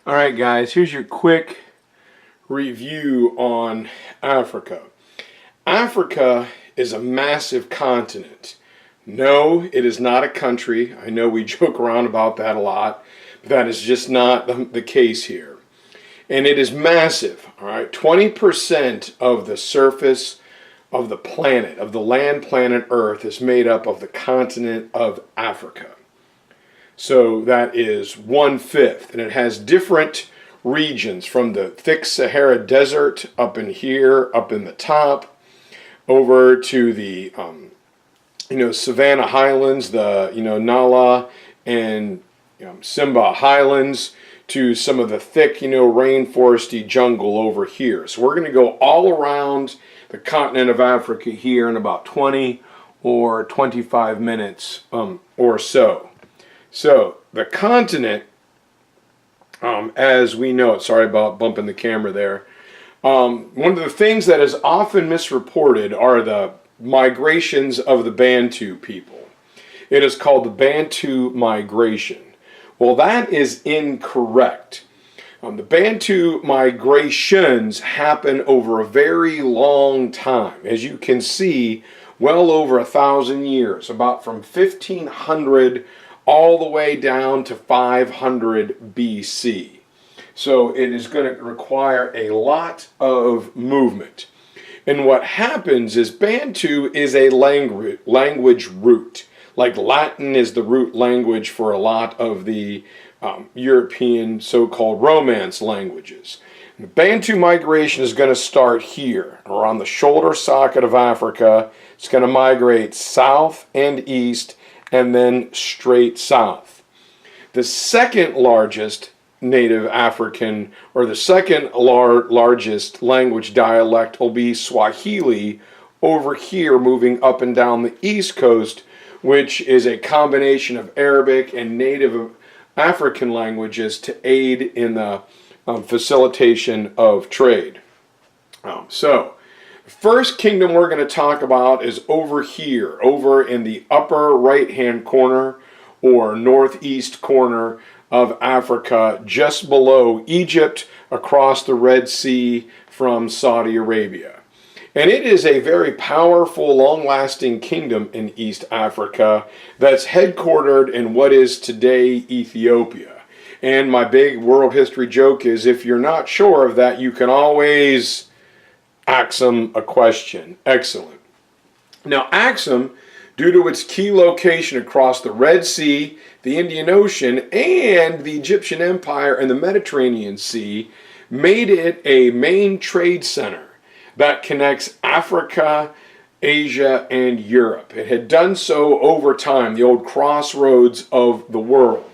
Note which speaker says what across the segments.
Speaker 1: All right, guys, here's your quick review on Africa. Africa is a massive continent. No, it is not a country. I know we joke around about that a lot, but that is just not the case here. And it is massive, all right? 20% of the surface of the planet, of the land planet Earth, is made up of the continent of Africa. So that is 1/5, and it has different regions from the thick Sahara Desert up in here, up in the top, over to the Savannah Highlands, the Nala and Simba Highlands, to some of the thick rainforesty jungle over here. So we're going to go all around the continent of Africa here in about 20 or 25 minutes or so. So the continent, as we know, sorry about bumping the camera there. One of the things that is often misreported are the migrations of the Bantu people. It is called the Bantu migration. Well, that is incorrect. The Bantu migrations happen over a very long time. As you can see, well over 1,000 years, about from 1500 all the way down to 500 BC. So it is going to require a lot of movement. And what happens is Bantu is a language root. Like Latin is the root language for a lot of the European so-called Romance languages. The Bantu migration is going to start here, or on the shoulder socket of Africa. It's going to migrate south and east, and then straight south. The second largest native African, or the second largest language dialect, will be Swahili over here, moving up and down the east coast, which is a combination of Arabic and native African languages to aid in the facilitation of trade. So the first kingdom we're going to talk about is over here, over in the upper right-hand corner or northeast corner of Africa, just below Egypt, across the Red Sea from Saudi Arabia. And it is a very powerful, long-lasting kingdom in East Africa that's headquartered in what is today Ethiopia. And my big world history joke is, if you're not sure of that, you can always Aksum a question. Excellent. Now, Aksum, due to its key location across the Red Sea, the Indian Ocean, and the Egyptian Empire and the Mediterranean Sea, made it a main trade center that connects Africa, Asia, and Europe. It had done so over time, the old crossroads of the world.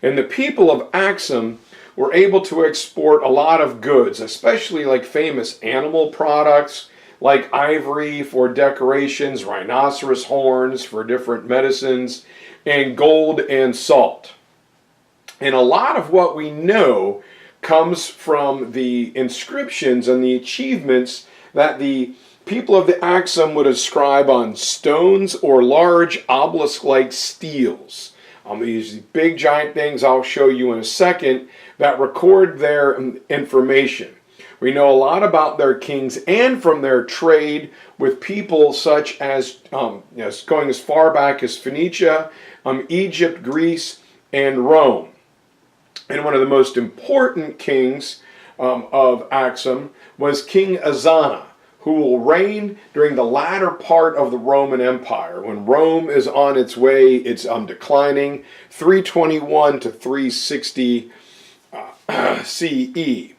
Speaker 1: And the people of Aksum were able to export a lot of goods, especially like famous animal products, like ivory for decorations, rhinoceros horns for different medicines, and gold and salt. And a lot of what we know comes from the inscriptions and the achievements that the people of the Aksum would inscribe on stones or large obelisk-like steels. These big giant things I'll show you in a second that record their information. We know a lot about their kings and from their trade with people such as, going as far back as Phoenicia, Egypt, Greece, and Rome. And one of the most important kings of Aksum was King Ezana, who will reign during the latter part of the Roman Empire, when Rome is on its way, it's declining, 321 to 360 CE.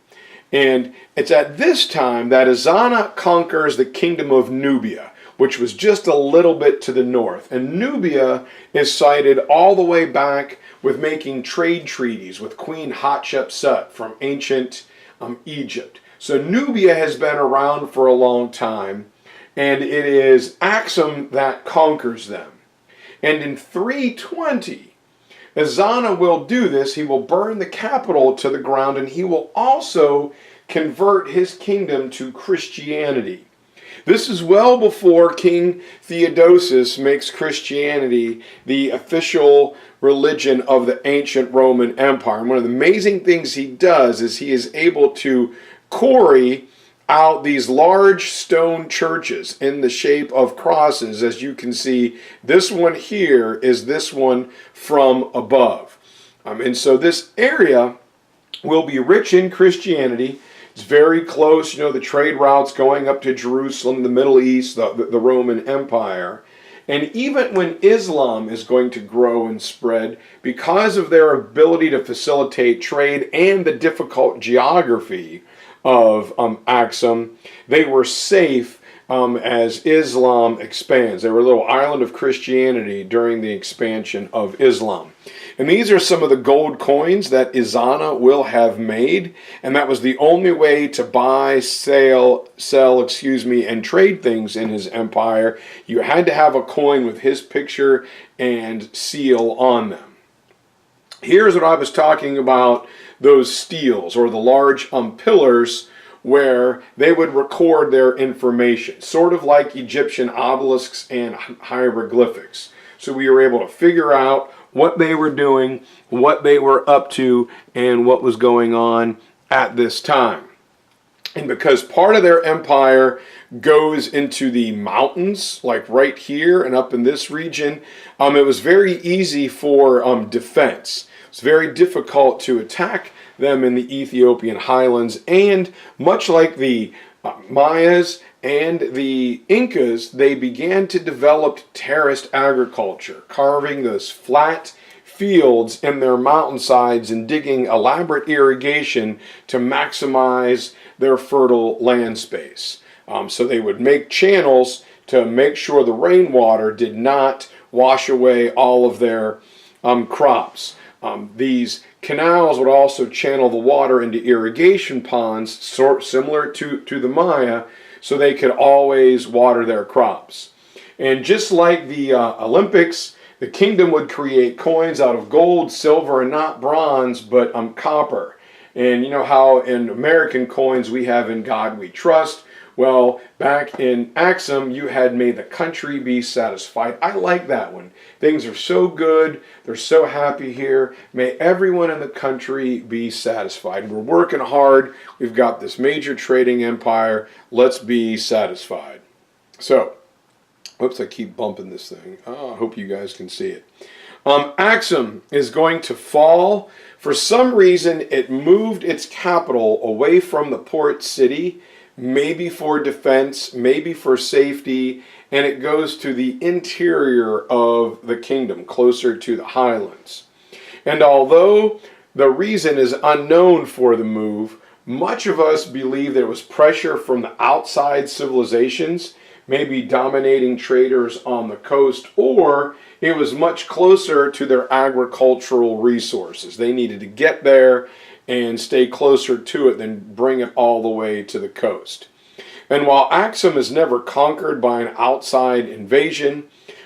Speaker 1: And it's at this time that Ezana conquers the kingdom of Nubia, which was just a little bit to the north. And Nubia is cited all the way back with making trade treaties with Queen Hatshepsut from ancient Egypt. So Nubia has been around for a long time, and it is Aksum that conquers them. And in 320, Ezana will do this. He will burn the capital to the ground, and he will also convert his kingdom to Christianity. This is well before King Theodosius makes Christianity the official religion of the ancient Roman Empire. And one of the amazing things he does is he is able to quarry out these large stone churches in the shape of crosses. As you can see, this one here is this one from above. And so this area will be rich in Christianity. It's very close, the trade routes going up to Jerusalem, the Middle East, the Roman Empire. And even when Islam is going to grow and spread, because of their ability to facilitate trade and the difficult geography of Aksum, they were safe as Islam expands. They were a little island of Christianity during the expansion of Islam. And these are some of the gold coins that Ezana will have made. And that was the only way to buy, sell, and trade things in his empire. You had to have a coin with his picture and seal on them. Here's what I was talking about, those steels or the large pillars where they would record their information, sort of like Egyptian obelisks and hieroglyphics. So we were able to figure out what they were doing, what they were up to, and what was going on at this time. And because part of their empire goes into the mountains, like right here and up in this region, it was very easy for defense. It's very difficult to attack them in the Ethiopian highlands, and much like the Mayas and the Incas, they began to develop terraced agriculture, carving those flat fields in their mountainsides and digging elaborate irrigation to maximize their fertile land space. So they would make channels to make sure the rainwater did not wash away all of their crops. These canals would also channel the water into irrigation ponds, similar to the Maya, so they could always water their crops. And just like the Olympics, the kingdom would create coins out of gold, silver, and not bronze, but copper. And you know how in American coins we have "In God We Trust." Well, back in Aksum, you had "May the country be satisfied." I like that one. Things are so good. They're so happy here. May everyone in the country be satisfied. We're working hard. We've got this major trading empire. Let's be satisfied. So, whoops, I keep bumping this thing. I hope you guys can see it. Aksum is going to fall. For some reason, it moved its capital away from the port city, maybe for defense, maybe for safety, and it goes to the interior of the kingdom, closer to the highlands. And although the reason is unknown for the move, much of us believe there was pressure from the outside civilizations, maybe dominating traders on the coast, or it was much closer to their agricultural resources. They needed to get there and stay closer to it than bring it all the way to the coast. And while Aksum is never conquered by an outside invasion,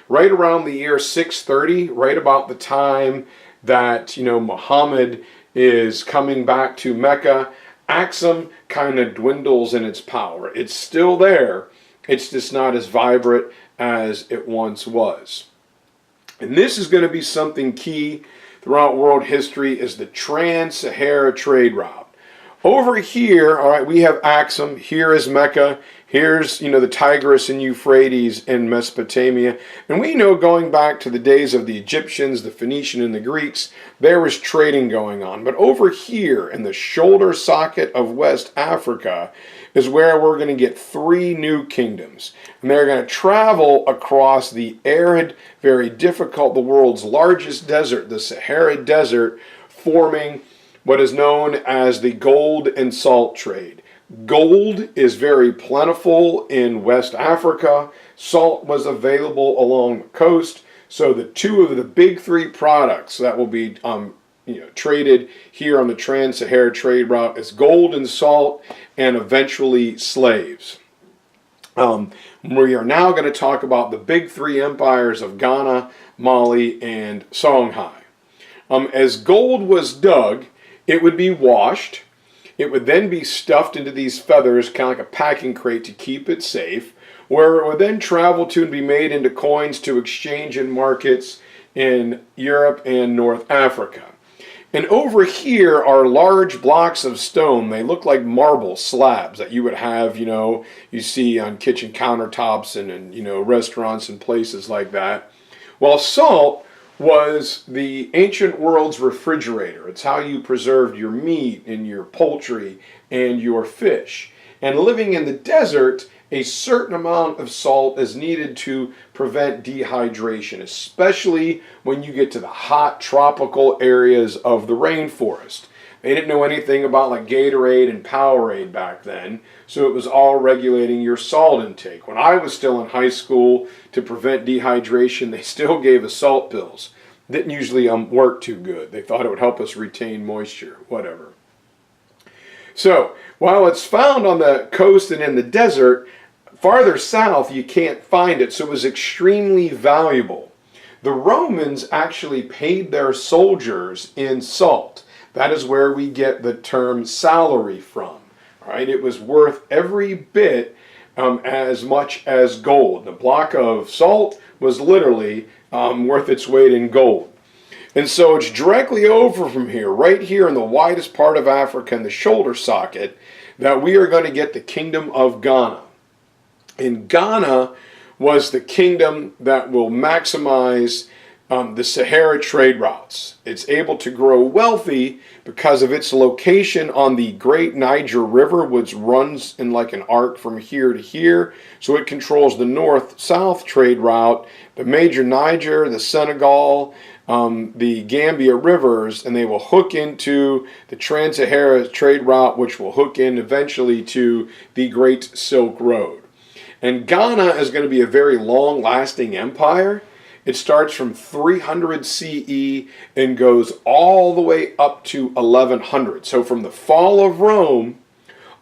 Speaker 1: right around the year 630, right about the time that Muhammad is coming back to Mecca, Aksum kind of dwindles in its power. It's still there, it's just not as vibrant as it once was. And this is going to be something key throughout world history, is the Trans-Sahara Trade route. Over here, all right, we have Aksum. Here is Mecca. Here's, the Tigris and Euphrates in Mesopotamia. And we know, going back to the days of the Egyptians, the Phoenician, and the Greeks, there was trading going on. But over here in the shoulder socket of West Africa is where we're going to get three new kingdoms. And they're going to travel across the arid, very difficult, the world's largest desert, the Sahara Desert, forming what is known as the gold and salt trade. Gold is very plentiful in West Africa. Salt was available along the coast. So the two of the big three products that will be traded here on the Trans-Sahara Trade route is gold and salt, and eventually slaves. We are now going to talk about the big three empires of Ghana, Mali, and Songhai. As gold was dug, it would be washed. It would then be stuffed into these feathers, kind of like a packing crate, to keep it safe. where it would then travel to and be made into coins to exchange in markets in Europe and North Africa. And over here are large blocks of stone. They look like marble slabs that you would have, you see on kitchen countertops and in, restaurants and places like that. While salt was the ancient world's refrigerator. It's how you preserved your meat and your poultry and your fish. And living in the desert, a certain amount of salt is needed to prevent dehydration, especially when you get to the hot tropical areas of the rainforest. They didn't know anything about like Gatorade and Powerade back then, so it was all regulating your salt intake. When I was still in high school, to prevent dehydration, they still gave us salt pills. Didn't usually work too good. They thought it would help us retain moisture, whatever. So, while it's found on the coast and in the desert, farther south you can't find it, so it was extremely valuable. The Romans actually paid their soldiers in salt. That is where we get the term salary from. Right? It was worth every bit as much as gold. The block of salt was literally worth its weight in gold. And so it's directly over from here, right here in the widest part of Africa, in the shoulder socket, that we are going to get the kingdom of Ghana. And Ghana was the kingdom that will maximize the Sahara trade routes. It's able to grow wealthy because of its location on the Great Niger River, which runs in like an arc from here to here. So it controls the north-south trade route, the major Niger, the Senegal, the Gambia rivers, and they will hook into the Trans-Sahara Trade route, which will hook in eventually to the Great Silk Road. And Ghana is going to be a very long-lasting empire. It starts from 300 CE and goes all the way up to 1100. So from the fall of Rome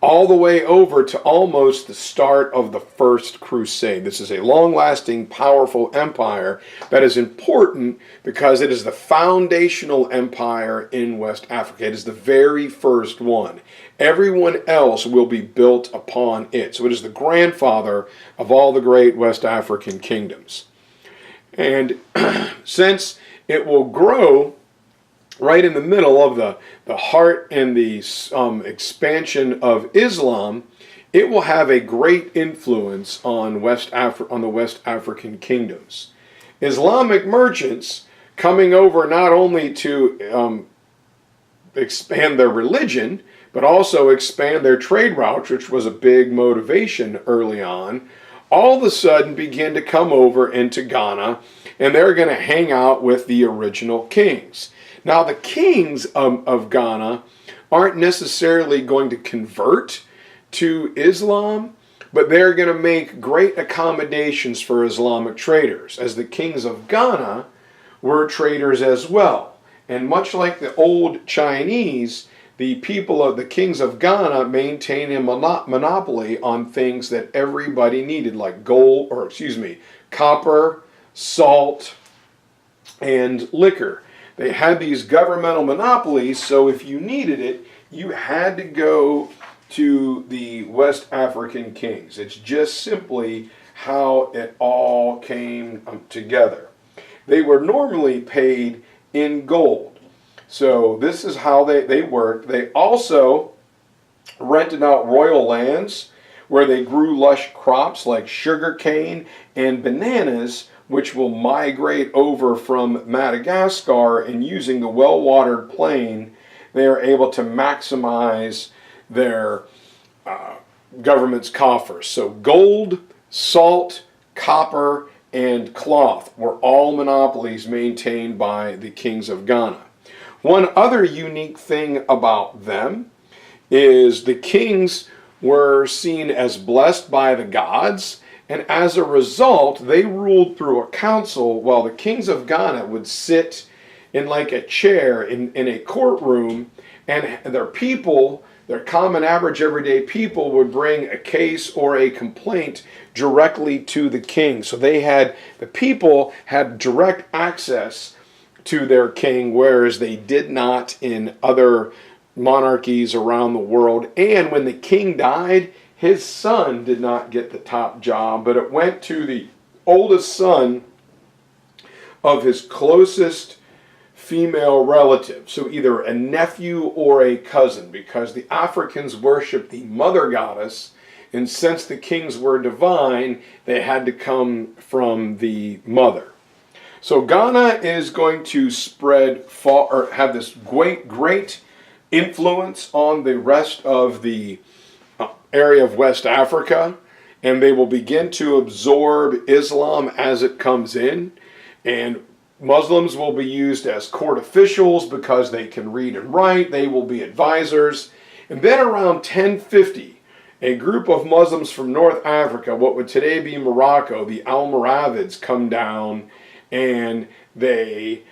Speaker 1: all the way over to almost the start of the First Crusade. This is a long-lasting, powerful empire that is important because it is the foundational empire in West Africa. It is the very first one. Everyone else will be built upon it. So it is the grandfather of all the great West African kingdoms. And since it will grow right in the middle of the heart and the expansion of Islam, it will have a great influence on the West African kingdoms. Islamic merchants coming over not only to expand their religion, but also expand their trade routes, which was a big motivation early on, all of a sudden begin to come over into Ghana, and they're going to hang out with the original kings. Now, the kings of Ghana aren't necessarily going to convert to Islam, but they're going to make great accommodations for Islamic traders, as the kings of Ghana were traders as well. And much like the old Chinese, the kings of Ghana maintain a monopoly on things that everybody needed, like copper, salt, and liquor. They had these governmental monopolies, so if you needed it, you had to go to the West African kings. It's just simply how it all came together. They were normally paid in gold. So this is how they worked. They also rented out royal lands where they grew lush crops like sugarcane and bananas, which will migrate over from Madagascar, and using the well-watered plain, they are able to maximize their government's coffers. So gold, salt, copper, and cloth were all monopolies maintained by the kings of Ghana. One other unique thing about them is the kings were seen as blessed by the gods, and as a result, they ruled through a council, while the kings of Ghana would sit in like a chair in a courtroom, and their people, their common average everyday people, would bring a case or a complaint directly to the king. So the people had direct access to their king, whereas they did not in other monarchies around the world. And when the king died, his son did not get the top job, but it went to the oldest son of his closest female relative, so either a nephew or a cousin, because the Africans worshiped the mother goddess, and since the kings were divine, they had to come from the mother. So Ghana is going to spread far, or have this great influence on the rest of the area of West Africa, and they will begin to absorb Islam as it comes in, and Muslims will be used as court officials because they can read and write. They will be advisors. And then around 1050, a group of Muslims from North Africa, what would today be Morocco, the Almoravids, come down and they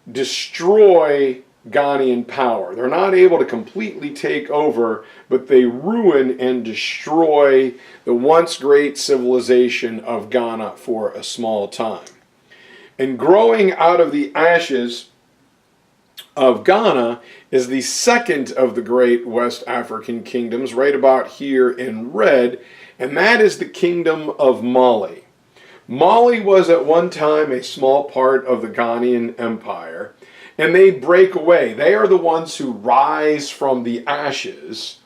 Speaker 1: destroy Ghanaian power. They're not able to completely take over, but they ruin and destroy the once great civilization of Ghana for a small time. And growing out of the ashes of Ghana is the second of the great West African kingdoms, right about here in red, and that is the kingdom of Mali. Mali was at one time a small part of the Ghanaian Empire, and they break away. They are the ones who rise from the ashes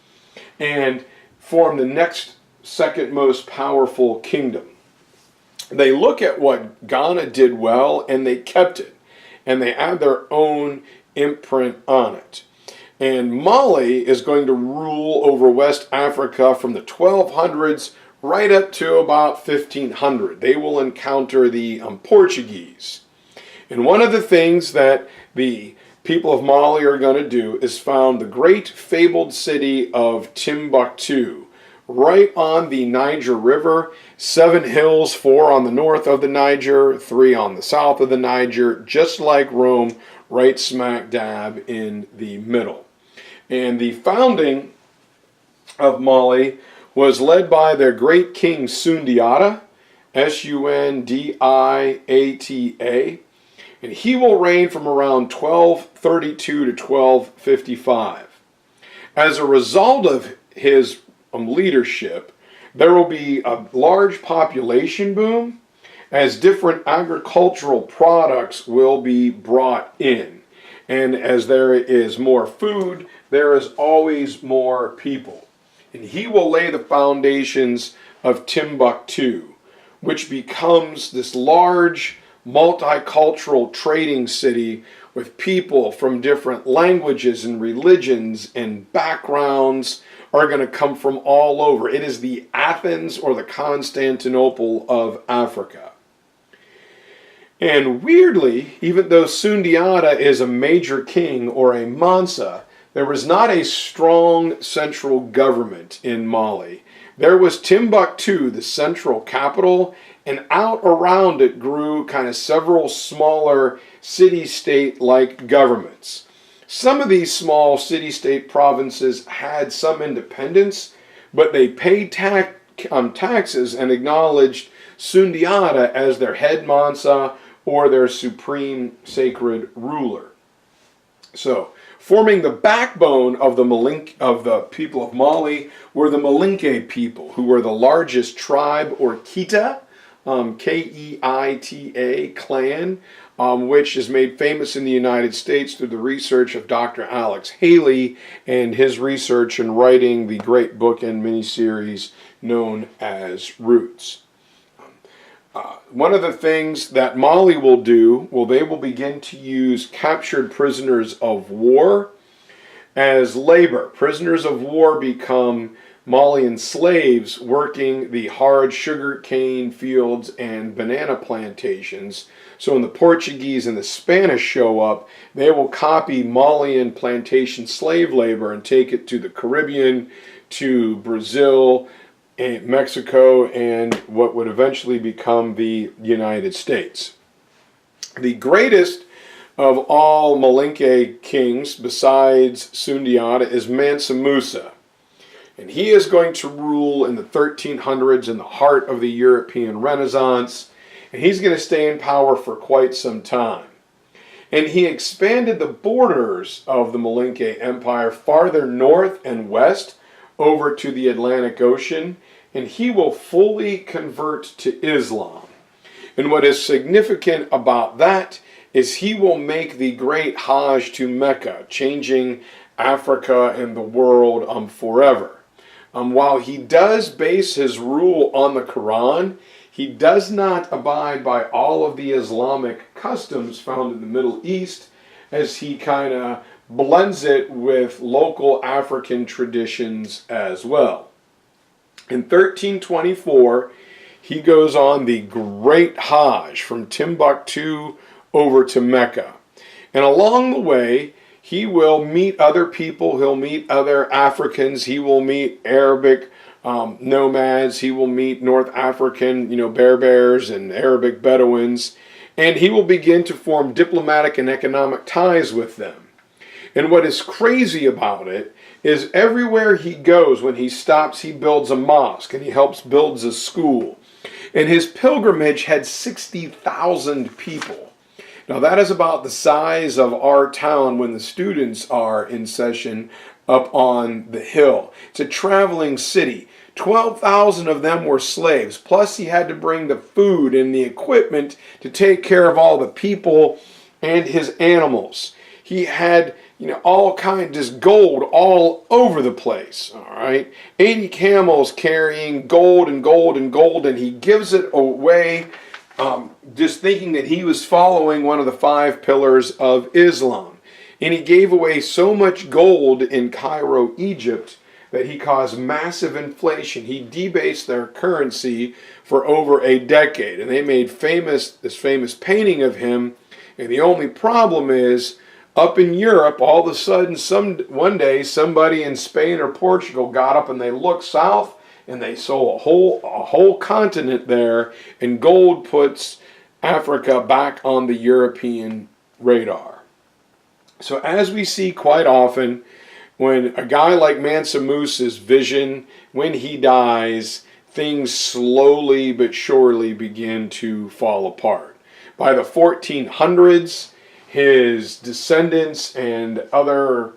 Speaker 1: and form the next second most powerful kingdom. They look at what Ghana did well and they kept it, and they add their own imprint on it. And Mali is going to rule over West Africa from the 1200s right up to about 1500. They will encounter the Portuguese. And one of the things that the people of Mali are going to do is found the great fabled city of Timbuktu, right on the Niger River. 7 hills, 4 on the north of the Niger, 3 on the south of the Niger, just like Rome, right smack dab in the middle. And the founding of Mali was led by their great king Sundiata, Sundiata, and he will reign from around 1232 to 1255. As a result of his leadership, there will be a large population boom as different agricultural products will be brought in. And as there is more food, there is always more people. And he will lay the foundations of Timbuktu, which becomes this large multicultural trading city with people from different languages and religions and backgrounds are going to come from all over. It is the Athens or the Constantinople of Africa. And weirdly, even though Sundiata is a major king or a Mansa, there was not a strong central government in Mali. There was Timbuktu, the central capital, and out around it grew kind of several smaller city-state-like governments. Some of these small city-state provinces had some independence, but they paid taxes and acknowledged Sundiata as their head Mansa or their supreme sacred ruler. So, forming the backbone of the people of Mali were the Malinke people, who were the largest tribe or Keita, K-E-I-T-A, clan, which is made famous in the United States through the research of Dr. Alex Haley and his research in writing the great book and miniseries known as Roots. One of the things that Mali will do, they will begin to use captured prisoners of war as labor. Prisoners of war become Malian slaves working the hard sugar cane fields and banana plantations. So when the Portuguese and the Spanish show up, they will copy Malian plantation slave labor and take it to the Caribbean, to Brazil, and Mexico, and what would eventually become the United States. The greatest of all Malinke kings, besides Sundiata, is Mansa Musa. And he is going to rule in the 1300s in the heart of the European Renaissance, and he's going to stay in power for quite some time. And he expanded the borders of the Malinke Empire farther north and west over to the Atlantic Ocean, and he will fully convert to Islam. And what is significant about that is he will make the great Hajj to Mecca, changing Africa and the world forever. While he does base his rule on the Quran, he does not abide by all of the Islamic customs found in the Middle East, as he kind of blends it with local African traditions as well. In 1324, he goes on the Great Hajj from Timbuktu over to Mecca. And along the way, he will meet other people, he'll meet other Africans, he will meet Arabic nomads, he will meet North African, Berbers and Arabic Bedouins, and he will begin to form diplomatic and economic ties with them. And what is crazy about it is everywhere he goes, when he stops, he builds a mosque and he helps builds a school. And his pilgrimage had 60,000 people. Now that is about the size of our town when the students are in session up on the hill. It's a traveling city. 12,000 of them were slaves. Plus he had to bring the food and the equipment to take care of all the people and his animals. He had, all kinds, just gold all over the place, all right? 80 camels carrying gold and gold and gold, and he gives it away just thinking that he was following one of the 5 pillars of Islam. And he gave away so much gold in Cairo, Egypt, that he caused massive inflation. He debased their currency for over a decade, and they made this famous painting of him. And the only problem is, up in Europe, all of a sudden, one day, somebody in Spain or Portugal got up and they looked south, and they saw a whole continent there, and gold puts Africa back on the European radar. So as we see quite often, when a guy like Mansa Musa's vision, when he dies, things slowly but surely begin to fall apart. By the 1400s, his descendants and other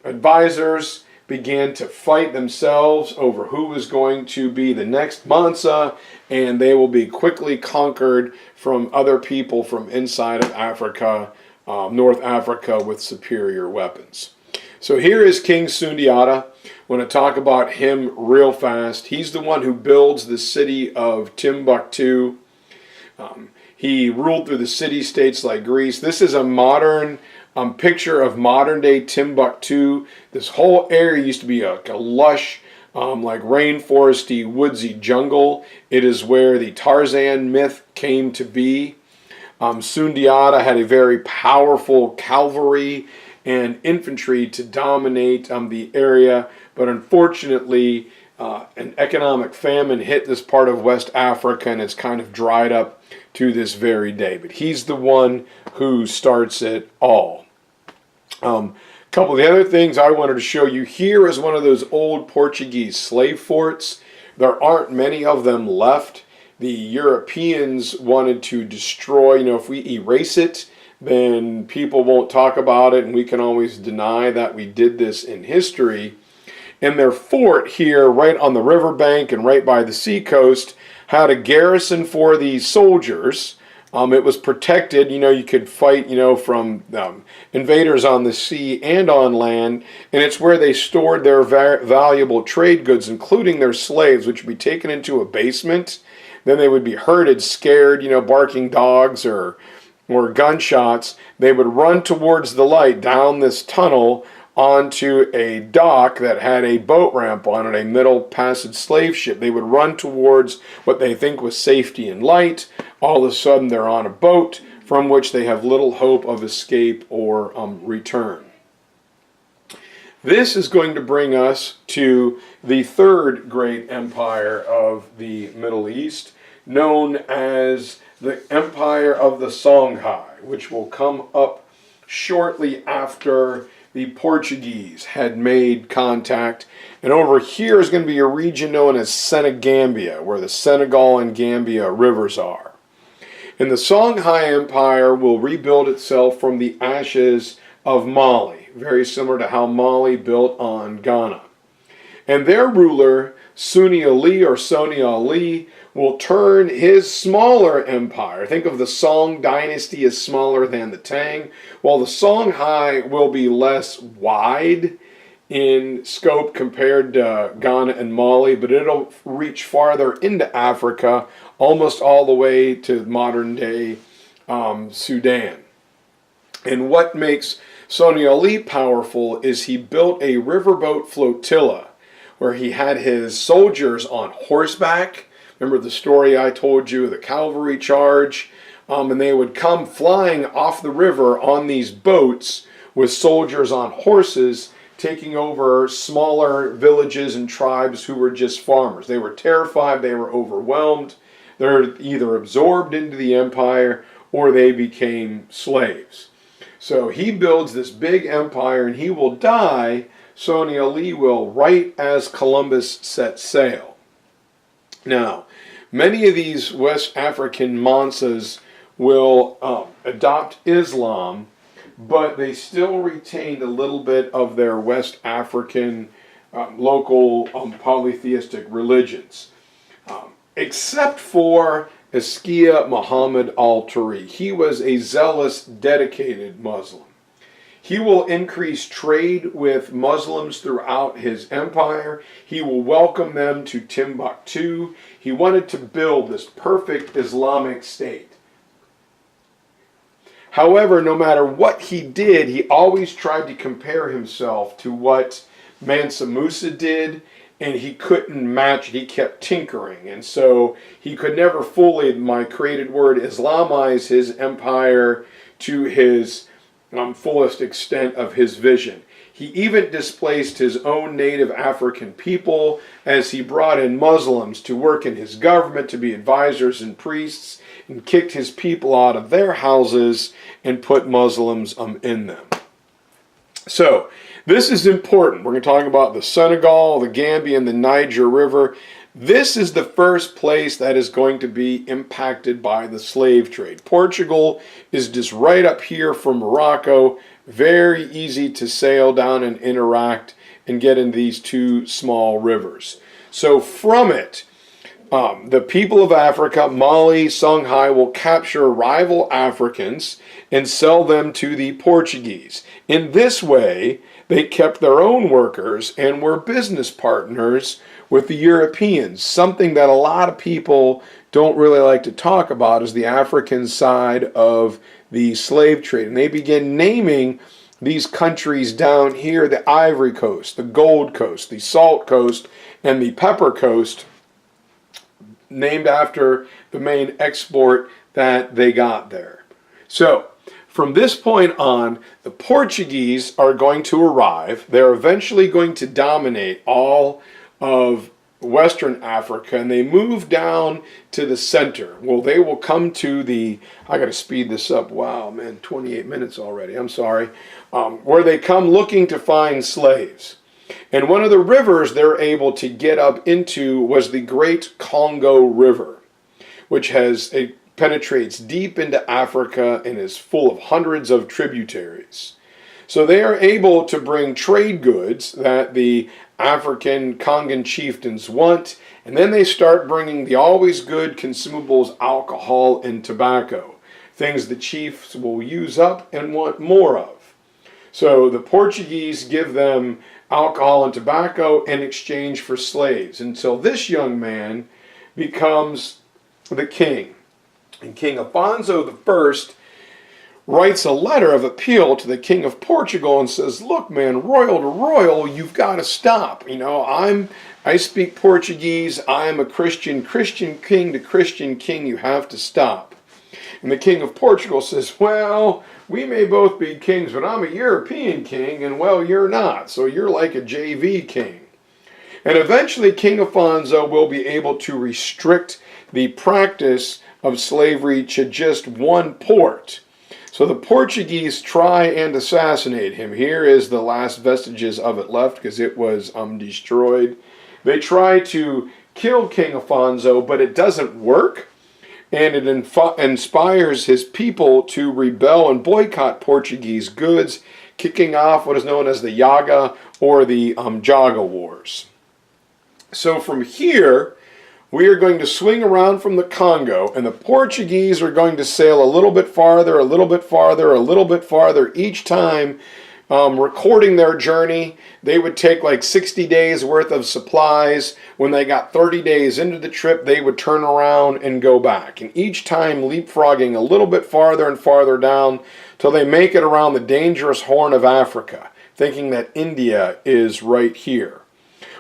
Speaker 1: advisors began to fight themselves over who was going to be the next Mansa, and they will be quickly conquered from other people from inside of Africa, North Africa, with superior weapons. So here is King Sundiata. I want to talk about him real fast. He's the one who builds the city of Timbuktu. He ruled through the city-states like Greece. This is a modern picture of modern-day Timbuktu. This whole area used to be a lush, like rainforesty, woodsy jungle. It is where the Tarzan myth came to be. Sundiata had a very powerful cavalry and infantry to dominate the area, but unfortunately, an economic famine hit this part of West Africa, and it's kind of dried up to this very day. But he's the one who starts it all. A couple of the other things I wanted to show you here is one of those old Portuguese slave forts. There aren't many of them left. The Europeans wanted to destroy, if we erase it, then people won't talk about it, and we can always deny that we did this in history. And their fort here, right on the riverbank and right by the seacoast, had a garrison for the soldiers. It was protected. You could fight, from invaders on the sea and on land. And it's where they stored their valuable trade goods, including their slaves, which would be taken into a basement. Then they would be herded, scared, barking dogs or gunshots. They would run towards the light down this tunnel onto a dock that had a boat ramp on it, a middle passage slave ship. They would run towards what they think was safety and light. All of a sudden they're on a boat from which they have little hope of escape or return. This is going to bring us to the third great empire of the Middle East, known as the Empire of the Songhai, which will come up shortly after the Portuguese had made contact. And over here is going to be a region known as Senegambia, where the Senegal and Gambia rivers are. And the Songhai Empire will rebuild itself from the ashes of Mali, very similar to how Mali built on Ghana. And their ruler, Sunni Ali or Soni Ali, will turn his smaller empire. Think of the Song dynasty as smaller than the Tang, while the Songhai will be less wide in scope compared to Ghana and Mali, but it'll reach farther into Africa, almost all the way to modern day Sudan. And what makes Soni Ali powerful is he built a riverboat flotilla where he had his soldiers on horseback. Remember the story I told you, the cavalry charge? And they would come flying off the river on these boats with soldiers on horses, taking over smaller villages and tribes who were just farmers. They were terrified, they were overwhelmed. They're either absorbed into the empire or they became slaves. So he builds this big empire and he will die, Soni Ali will, right as Columbus set sail. Now, many of these West African Mansas will adopt Islam, but they still retained a little bit of their West African local polytheistic religions, except for Askia Muhammad al-Turi. He was a zealous, dedicated Muslim. He will increase trade with Muslims throughout his empire. He will welcome them to Timbuktu. He wanted to build this perfect Islamic state. However, no matter what he did, he always tried to compare himself to what Mansa Musa did, and he couldn't match. He kept tinkering, and so he could never fully, my created word, Islamize his empire to his fullest extent of his vision. He even displaced his own native African people as he brought in Muslims to work in his government, to be advisors and priests, and kicked his people out of their houses and put Muslims in them. So, this is important. We're going to talk about the Senegal, the Gambia, and the Niger River. This is the first place that is going to be impacted by the slave trade. Portugal is just right up here from Morocco. Very easy to sail down and interact and get in these two small rivers. So from it, the people of Africa, Mali, Songhai, will capture rival Africans and sell them to the Portuguese. In this way, they kept their own workers and were business partners with the Europeans. Something that a lot of people don't really like to talk about is the African side of the slave trade. And they begin naming these countries down here, the Ivory Coast, the Gold Coast, the Salt Coast, and the Pepper Coast, named after the main export that they got there. So, from this point on, the Portuguese are going to arrive. They're eventually going to dominate all of Western Africa, and they move down to the center. Well, they will come to the, I got to speed this up. Wow, man, 28 minutes already. I'm sorry. Where they come looking to find slaves. And one of the rivers they're able to get up into was the Great Congo River, which it penetrates deep into Africa and is full of hundreds of tributaries. So they are able to bring trade goods that the African Congan chieftains want, and then they start bringing the always good consumables, alcohol and tobacco, things the chiefs will use up and want more of. So the Portuguese give them alcohol and tobacco in exchange for slaves, until this young man becomes the king. And King Afonso I writes a letter of appeal to the King of Portugal and says, look, man, royal to royal, you've got to stop. You know, I speak Portuguese. I'm a Christian king to Christian king. You have to stop. And the King of Portugal says, well, we may both be kings, but I'm a European king, and well, you're not. So you're like a JV king. And eventually King Afonso will be able to restrict the practice of slavery to just one port. So the Portuguese try and assassinate him. Here is the last vestiges of it left, because it was destroyed. They try to kill King Afonso, but it doesn't work, and it inspires his people to rebel and boycott Portuguese goods, kicking off what is known as the Yaga or the Jaga Wars. So from here, we are going to swing around from the Congo, and the Portuguese are going to sail a little bit farther, a little bit farther, a little bit farther each time, recording their journey. They would take like 60 days worth of supplies. When they got 30 days into the trip, they would turn around and go back. And each time leapfrogging a little bit farther and farther down till they make it around the dangerous Horn of Africa, thinking that India is right here.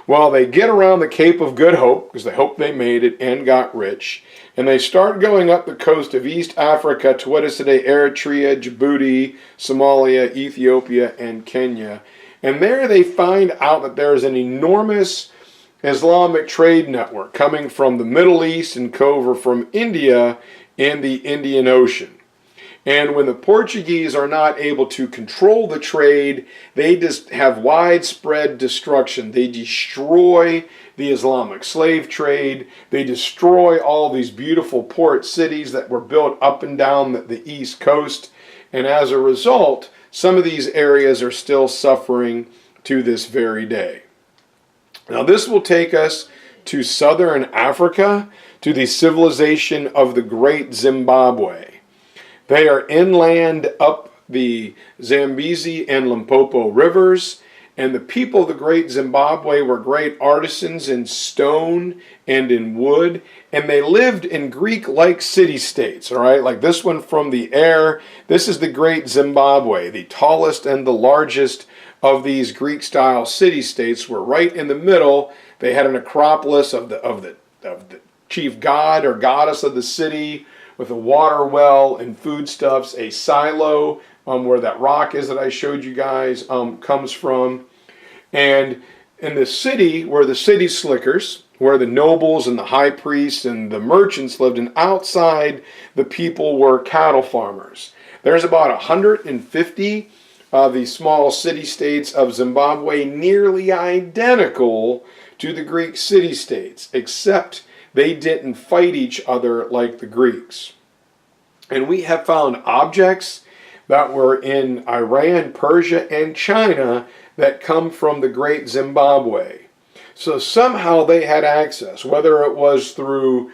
Speaker 1: Well, they get around the Cape of Good Hope, because they hope they made it and got rich, and they start going up the coast of East Africa to what is today Eritrea, Djibouti, Somalia, Ethiopia, and Kenya. And there they find out that there is an enormous Islamic trade network coming from the Middle East and over from India in the Indian Ocean. And when the Portuguese are not able to control the trade, they just have widespread destruction. They destroy the Islamic slave trade. They destroy all these beautiful port cities that were built up and down the East Coast. And as a result, some of these areas are still suffering to this very day. Now this will take us to southern Africa, to the civilization of the Great Zimbabwe. They are inland up the Zambezi and Limpopo rivers, and the people of the Great Zimbabwe were great artisans in stone and in wood, and they lived in Greek-like city-states, all right? Like this one from the air. This is the Great Zimbabwe, the tallest and the largest of these Greek-style city-states. Were right in the middle. They had an Acropolis of the chief god or goddess of the city, with a water well and foodstuffs, a silo where that rock is that I showed you guys comes from. And in the city were the city slickers, where the nobles and the high priests and the merchants lived, and outside the people were cattle farmers. There's about 150 of the small city-states of Zimbabwe, nearly identical to the Greek city-states, except they didn't fight each other like the Greeks. And we have found objects that were in Iran, Persia, and China that come from the Great Zimbabwe. So somehow they had access, whether it was through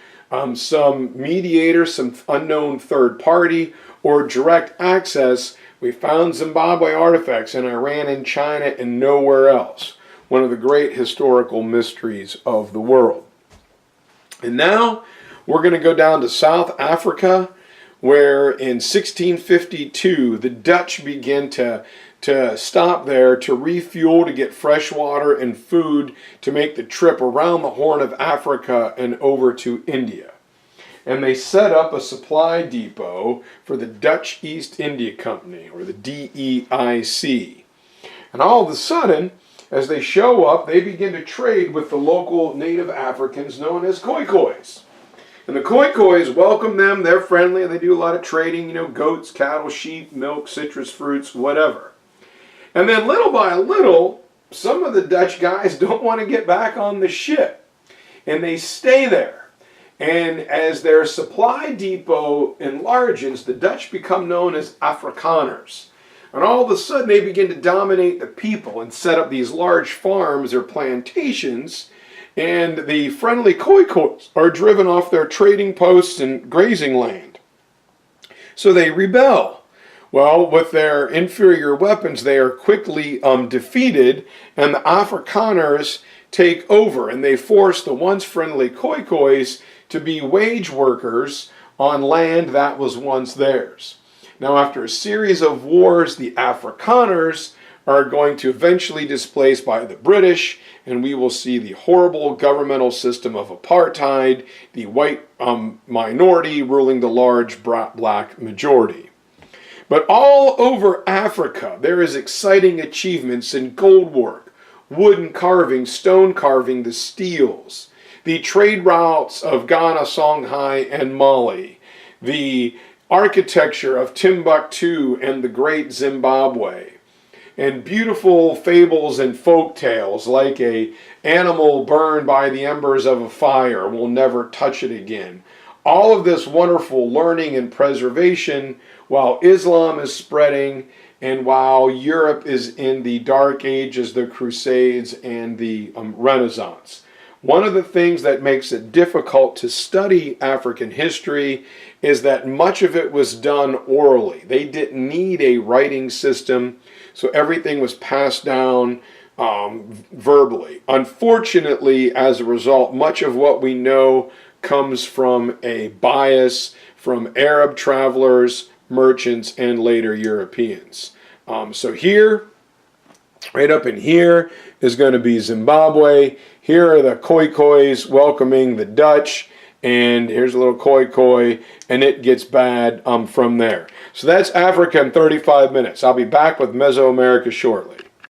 Speaker 1: some mediator, some unknown third party, or direct access. We found Zimbabwe artifacts in Iran and China and nowhere else. One of the great historical mysteries of the world. And now we're going to go down to South Africa, where in 1652 the Dutch begin to stop there to refuel, to get fresh water and food to make the trip around the Horn of Africa and over to India. And they set up a supply depot for the Dutch East India Company, or the DEIC. And all of a sudden, as they show up, they begin to trade with the local native Africans known as Khoikhois. And the Khoikhois welcome them. They're friendly. They do a lot of trading, goats, cattle, sheep, milk, citrus fruits, whatever. And then little by little, some of the Dutch guys don't want to get back on the ship. And they stay there. And as their supply depot enlarges, the Dutch become known as Afrikaners. And all of a sudden they begin to dominate the people and set up these large farms or plantations, and the friendly Khoikhois are driven off their trading posts and grazing land. So they rebel. Well, with their inferior weapons, they are quickly defeated, and the Afrikaners take over, and they force the once friendly Khoikhois to be wage workers on land that was once theirs. Now, after a series of wars, the Afrikaners are going to eventually displaced by the British, and we will see the horrible governmental system of apartheid, the white minority ruling the large black majority. But all over Africa, there is exciting achievements in gold work, wooden carving, stone carving, the steels, the trade routes of Ghana, Songhai, and Mali, the architecture of Timbuktu and the Great Zimbabwe, and beautiful fables and folk tales like a animal burned by the embers of a fire will never touch it again. All of this wonderful learning and preservation while Islam is spreading and while Europe is in the Dark Ages, the Crusades, and the Renaissance. One of the things that makes it difficult to study African history is that much of it was done orally. They didn't need a writing system, so everything was passed down verbally. Unfortunately, as a result, much of what we know comes from a bias from Arab travelers, merchants, and later Europeans. So here, right up in here, is going to be Zimbabwe. Here are the Khoikhois welcoming the Dutch, and here's a little Khoikhoi, and it gets bad from there. So that's Africa in 35 minutes. I'll be back with Mesoamerica shortly.